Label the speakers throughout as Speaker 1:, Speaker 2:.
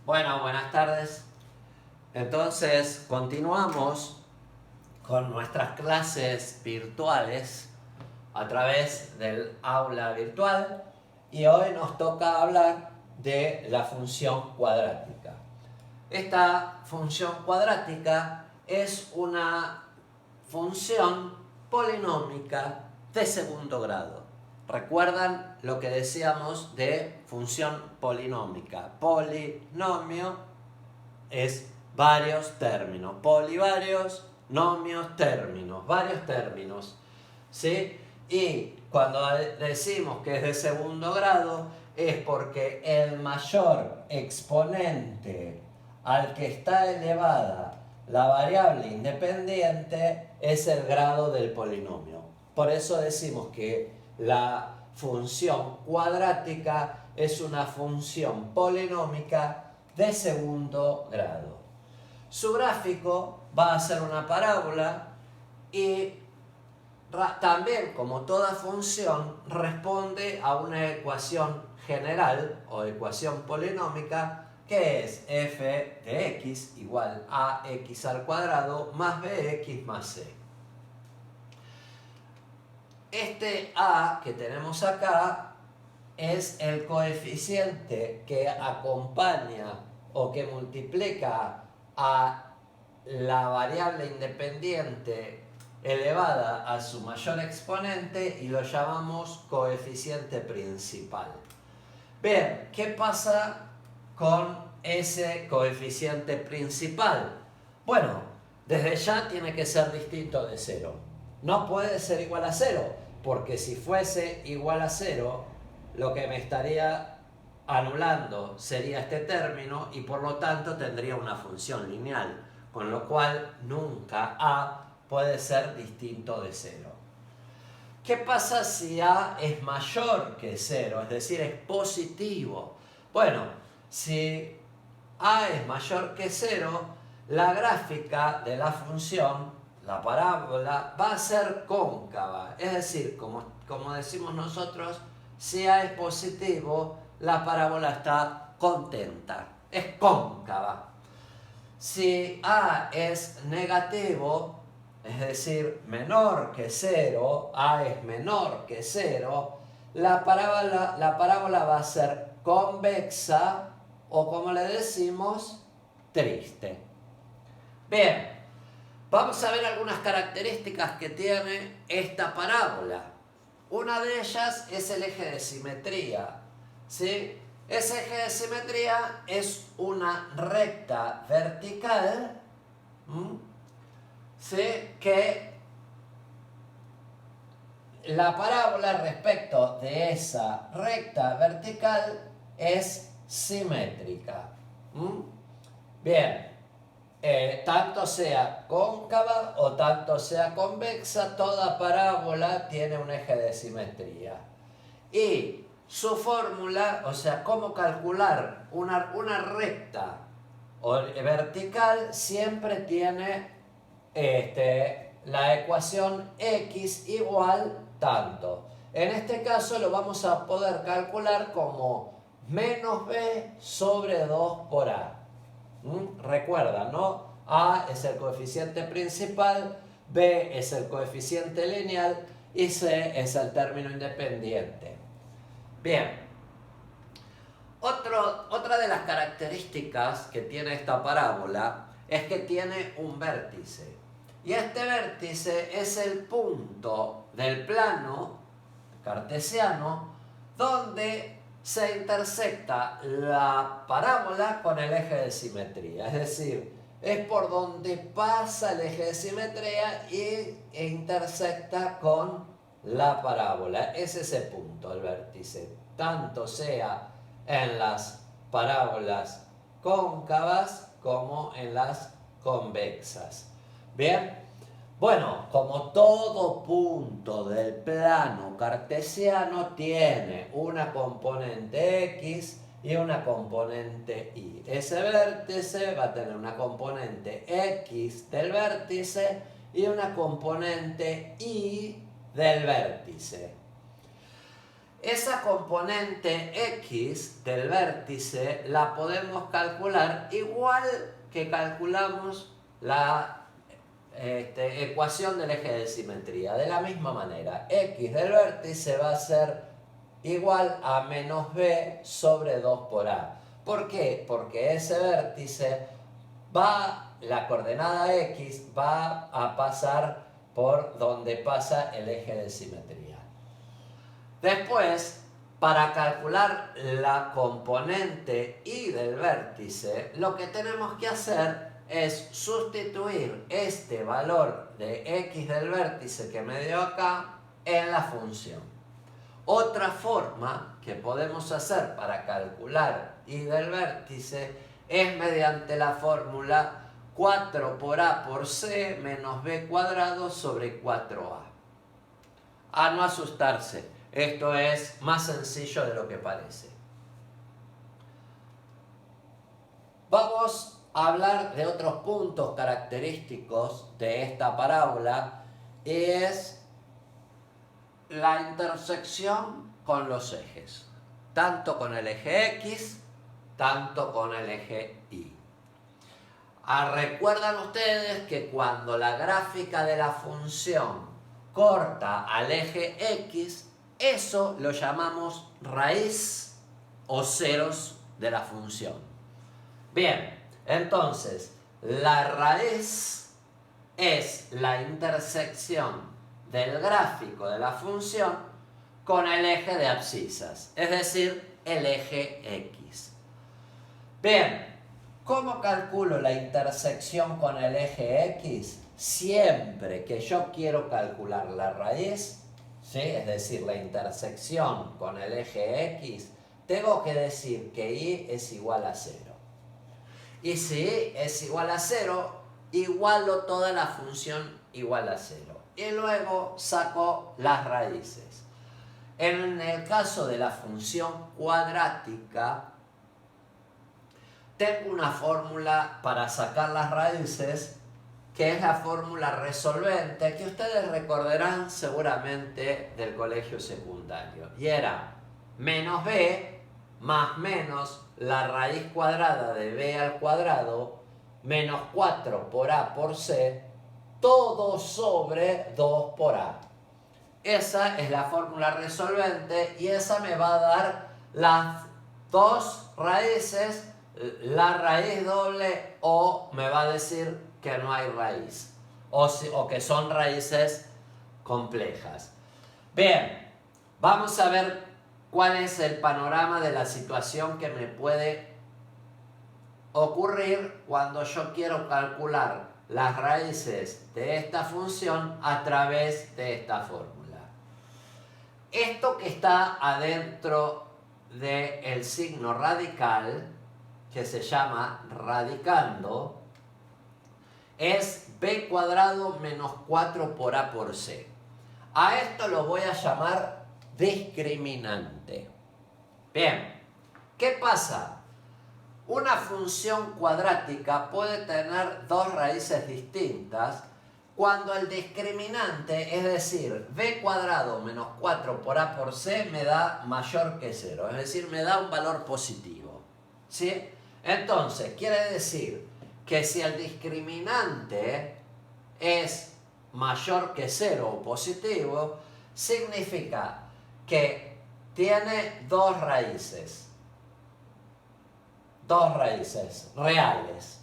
Speaker 1: Bueno, buenas tardes. Entonces, continuamos con nuestras clases virtuales a través del aula virtual y hoy nos toca hablar de la función cuadrática. Esta función cuadrática es una función polinómica de segundo grado. ¿Recuerdan lo que decíamos de función polinómica? Polinomio es varios términos. Polivarios, nomios, términos. Varios términos. ¿Sí? Y cuando decimos que es de segundo grado es porque el mayor exponente al que está elevada la variable independiente es el grado del polinomio. Por eso decimos que la función cuadrática es una función polinómica de segundo grado. Su gráfico va a ser una parábola y también, como toda función, responde a una ecuación general o ecuación polinómica que es f de x igual a x al cuadrado más bx más c. Este a que tenemos acá es el coeficiente que acompaña o que multiplica a la variable independiente elevada a su mayor exponente y lo llamamos coeficiente principal. Bien, ¿qué pasa con ese coeficiente principal? Bueno, desde ya tiene que ser distinto de 0. No puede ser igual a 0, porque si fuese igual a 0, lo que me estaría anulando sería este término y por lo tanto tendría una función lineal, con lo cual nunca a puede ser distinto de 0. ¿Qué pasa si a es mayor que 0? Es decir, es positivo. Bueno, si a es mayor que 0, la gráfica de la función, la parábola, va a ser cóncava. Es decir, como decimos nosotros, si a es positivo, la parábola está contenta, es cóncava. Si a es negativo, es decir, menor que 0, a es menor que 0, la parábola va a ser convexa o, como le decimos, triste. Bien, vamos a ver algunas características que tiene esta parábola. Una de ellas es el eje de simetría, ¿sí? Ese eje de simetría es una recta vertical, ¿sí? Que la parábola respecto de esa recta vertical es simétrica. Bien, tanto sea cóncava o tanto sea convexa, toda parábola tiene un eje de simetría. Y su fórmula, o sea, cómo calcular una recta vertical, siempre tiene la ecuación x igual tanto. En este caso lo vamos a poder calcular como menos b sobre 2 por a. Recuerda, ¿no? A es el coeficiente principal, b es el coeficiente lineal y c es el término independiente. Bien, otra de las características que tiene esta parábola es que tiene un vértice. Y este vértice es el punto del plano cartesiano donde se intersecta la parábola con el eje de simetría. Es decir, es por donde pasa el eje de simetría e intersecta con la parábola. Es ese punto, el vértice. Tanto sea en las parábolas cóncavas como en las convexas. Bien, bueno, como todo punto del plano cartesiano tiene una componente x y una componente y. Ese vértice va a tener una componente x del vértice y una componente y del vértice. esa componente X del vértice la podemos calcular igual que calculamos la ecuación del eje de simetría. De la misma manera, X del vértice va a ser igual a menos B sobre 2 por A. ¿Por qué? Porque ese vértice la coordenada X va a pasar por donde pasa el eje de simetría. Después, para calcular la componente Y del vértice, lo que tenemos que hacer es sustituir este valor de X del vértice que me dio acá en la función. Otra forma que podemos hacer para calcular Y del vértice es mediante la fórmula 4 por A por C menos B cuadrado sobre 4A. A no asustarse, esto es más sencillo de lo que parece. Vamos a hablar de otros puntos característicos de esta parábola y es la intersección con los ejes, tanto con el eje X, tanto con el eje Y. Recuerdan ustedes que cuando la gráfica de la función corta al eje X, eso lo llamamos raíz o ceros de la función. Bien, entonces, la raíz es la intersección del gráfico de la función con el eje de abscisas, es decir, el eje X. Bien, ¿cómo calculo la intersección con el eje X? Siempre que yo quiero calcular la raíz, ¿sí? Es decir, la intersección con el eje X, tengo que decir que Y es igual a 0. Y si Y es igual a 0, igualo toda la función igual a 0. Y luego saco las raíces. En el caso de la función cuadrática, tengo una fórmula para sacar las raíces, que es la fórmula resolvente, que ustedes recordarán seguramente del colegio secundario. Y era menos b más menos la raíz cuadrada de b al cuadrado menos 4 por a por c, todo sobre 2 por a. Esa es la fórmula resolvente y esa me va a dar las dos raíces, la raíz doble, o me va a decir que no hay raíz o que son raíces complejas. Bien, vamos a ver cuál es el panorama de la situación que me puede ocurrir cuando yo quiero calcular las raíces de esta función a través de esta fórmula. Esto que está adentro del signo radical, que se llama radicando, es b cuadrado menos 4 por a por c. A esto lo voy a llamar discriminante. Bien, ¿qué pasa? Una función cuadrática puede tener dos raíces distintas cuando el discriminante, es decir, b cuadrado menos 4 por a por c, me da mayor que 0, es decir, me da un valor positivo. ¿Sí? Entonces, quiere decir que si el discriminante es mayor que 0 o positivo, significa que tiene dos raíces reales.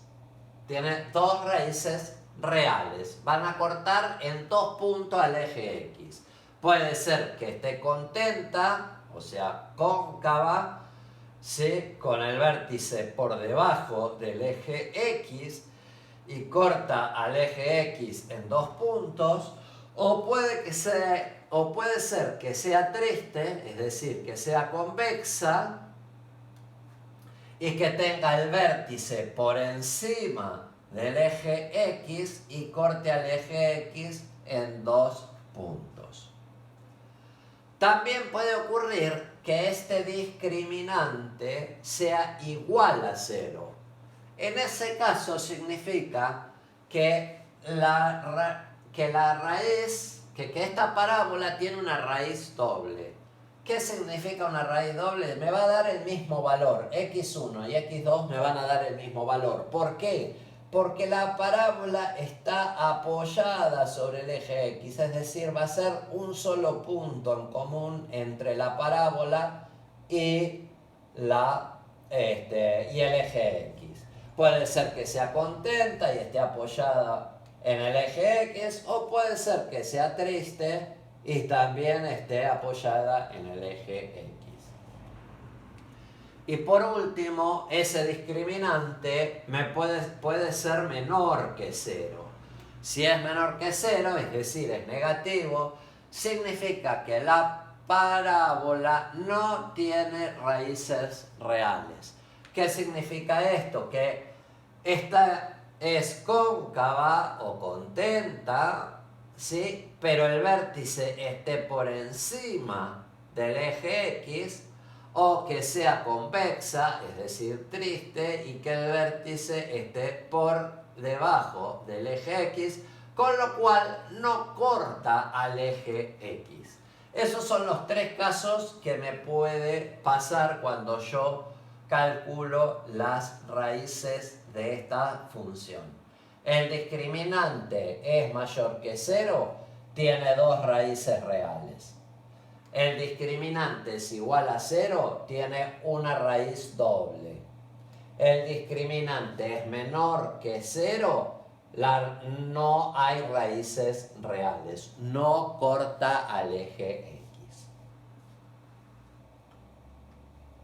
Speaker 1: Tiene dos raíces reales. Van a cortar en 2 puntos al eje X. Puede ser que esté contenta, o sea, cóncava, ¿sí?, con el vértice por debajo del eje X y corta al eje X en 2 puntos, o puede ser que sea triste, es decir, que sea convexa y que tenga el vértice por encima del eje X y corte al eje X en 2 puntos. También puede ocurrir que este discriminante sea igual a 0. En ese caso significa que esta parábola tiene una raíz doble. ¿Qué significa una raíz doble? Me va a dar el mismo valor. X1 y X2 me van a dar el mismo valor. ¿Por qué? Porque la parábola está apoyada sobre el eje X, es decir, va a ser un solo punto en común entre la parábola y, y el eje X. Puede ser que sea contenta y esté apoyada en el eje X, o puede ser que sea triste y también esté apoyada en el eje X. Y por último, ese discriminante puede ser menor que 0. Si es menor que 0, es decir, es negativo, significa que la parábola no tiene raíces reales. ¿Qué significa esto? Que esta es cóncava o contenta, ¿sí? Pero el vértice esté por encima del eje X, o que sea convexa, es decir, triste, y que el vértice esté por debajo del eje X, con lo cual no corta al eje X. Esos son los tres casos que me puede pasar cuando yo calculo las raíces de esta función. El discriminante es mayor que 0, tiene dos raíces reales. El discriminante es igual a 0, tiene una raíz doble. El discriminante es menor que 0, no hay raíces reales, no corta al eje X.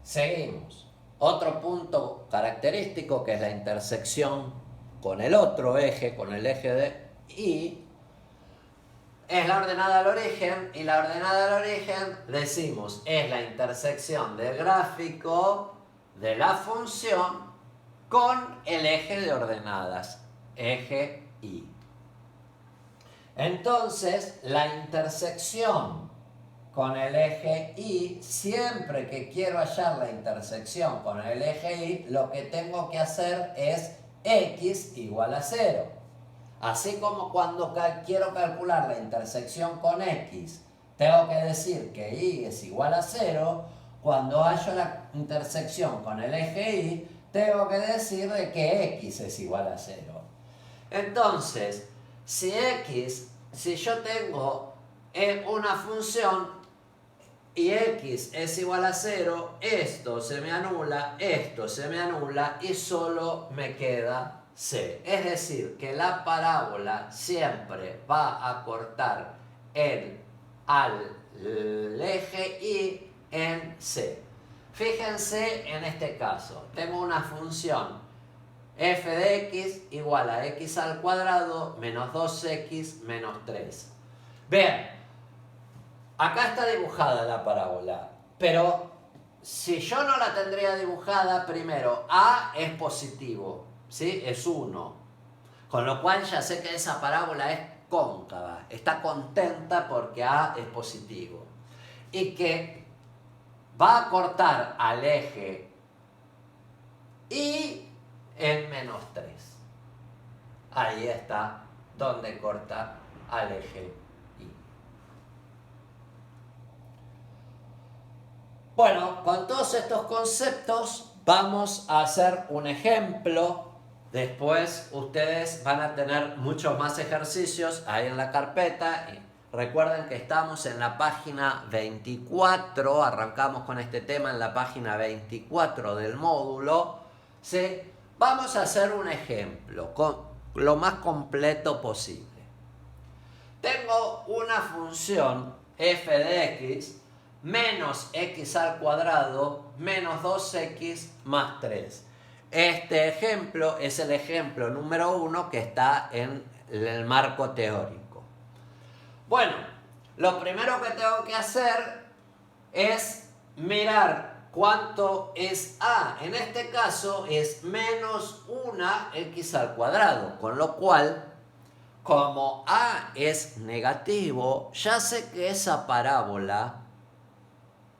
Speaker 1: Seguimos. Otro punto característico, que es la intersección con el otro eje, con el eje de Y, es la ordenada al origen, y la ordenada al origen, decimos, es la intersección del gráfico de la función con el eje de ordenadas, eje Y. Entonces, la intersección con el eje Y, siempre que quiero hallar la intersección con el eje Y, lo que tengo que hacer es X igual a 0. Así como cuando quiero calcular la intersección con X, tengo que decir que Y es igual a 0, cuando hallo la intersección con el eje Y, tengo que decir de que X es igual a 0. Entonces, si yo tengo una función y X es igual a 0, esto se me anula y solo me queda C. Es decir, que la parábola siempre va a cortar al eje Y en C. Fíjense en este caso, tengo una función f de x igual a x al cuadrado menos 2x menos 3. Vean, acá está dibujada la parábola, pero si yo no la tendría dibujada, primero, A es positivo, ¿sí? Es 1. Con lo cual ya sé que esa parábola es cóncava, está contenta porque A es positivo. Y que va a cortar al eje Y en menos 3. Ahí está donde corta al eje Y. Bueno, con todos estos conceptos vamos a hacer un ejemplo. Después ustedes van a tener muchos más ejercicios ahí en la carpeta. Recuerden que estamos en la página 24, arrancamos con este tema en la página 24 del módulo. ¿Sí? Vamos a hacer un ejemplo con lo más completo posible. Tengo una función f de x menos x al cuadrado menos 2x más 3. Este ejemplo es el ejemplo número 1 que está en el marco teórico. Bueno, lo primero que tengo que hacer es mirar cuánto es A. En este caso es menos 1x al cuadrado, con lo cual, como A es negativo, ya sé que esa parábola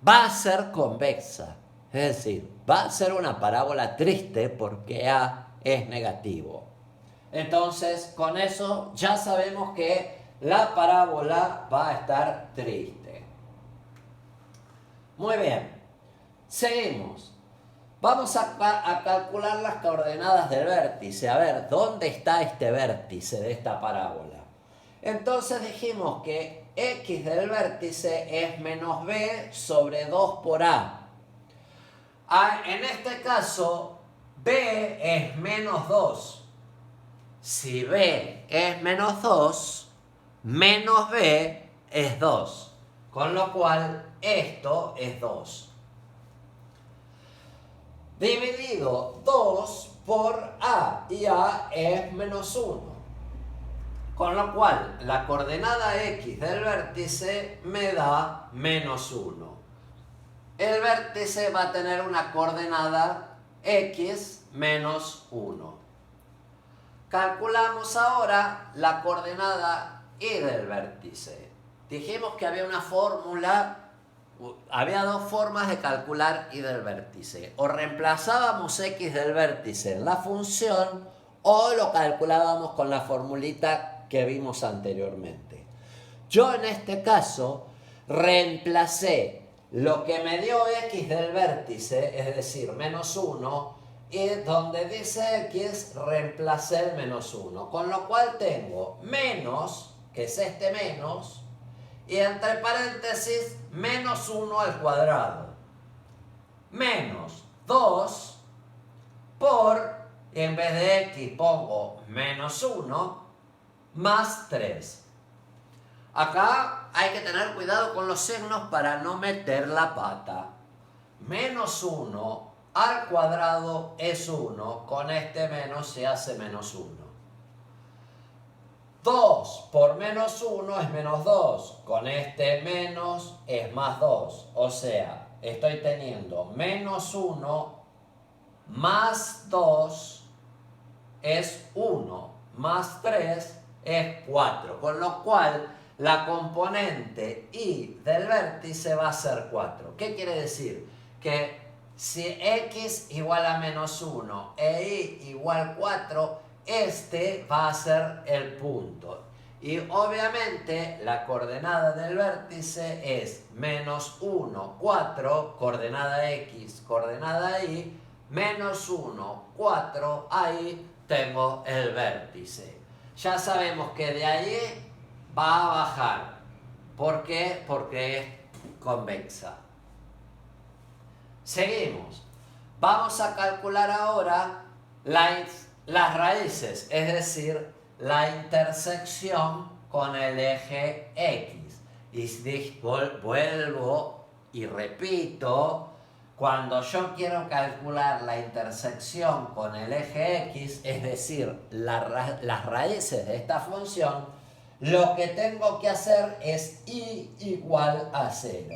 Speaker 1: va a ser convexa. Es decir, va a ser una parábola triste porque A es negativo. Entonces, con eso ya sabemos que la parábola va a estar triste. Muy bien. Seguimos. Vamos a calcular las coordenadas del vértice. A ver, ¿dónde está este vértice de esta parábola? Entonces dijimos que x del vértice es menos b sobre 2 por a. En este caso, b es menos 2. Si b es menos 2, menos b es 2. Con lo cual, esto es 2. Dividido 2 por a, y a es menos 1. Con lo cual, la coordenada x del vértice me da menos 1. El vértice va a tener una coordenada x menos 1. Calculamos ahora la coordenada y del vértice. Dijimos que había una fórmula, había dos formas de calcular y del vértice. O reemplazábamos x del vértice en la función o lo calculábamos con la formulita que vimos anteriormente. Yo en este caso reemplacé lo que me dio x del vértice, es decir, menos 1, y donde dice x reemplacé el menos 1, con lo cual tengo menos, que es este menos, y entre paréntesis menos 1 al cuadrado, menos 2 por, en vez de x pongo menos 1, más 3. Acá hay que tener cuidado con los signos para no meter la pata. Menos 1 al cuadrado es 1. Con este menos se hace menos 1. 2 por menos 1 es menos 2. Con este menos es más 2. O sea, estoy teniendo menos 1 más 2 es 1. Más 3 es 4, con lo cual la componente y del vértice va a ser 4. ¿Qué quiere decir? Que si x igual a menos 1 e y igual 4, este va a ser el punto. Y obviamente la coordenada del vértice es menos 1, 4, coordenada x, coordenada y, menos 1, 4, ahí tengo el vértice. Ya sabemos que de ahí va a bajar. ¿Por qué? Porque es convexa. Seguimos. Vamos a calcular ahora las raíces, es decir, la intersección con el eje X. Y vuelvo y repito, cuando yo quiero calcular la intersección con el eje X, es decir, las raíces de esta función, lo que tengo que hacer es y igual a 0.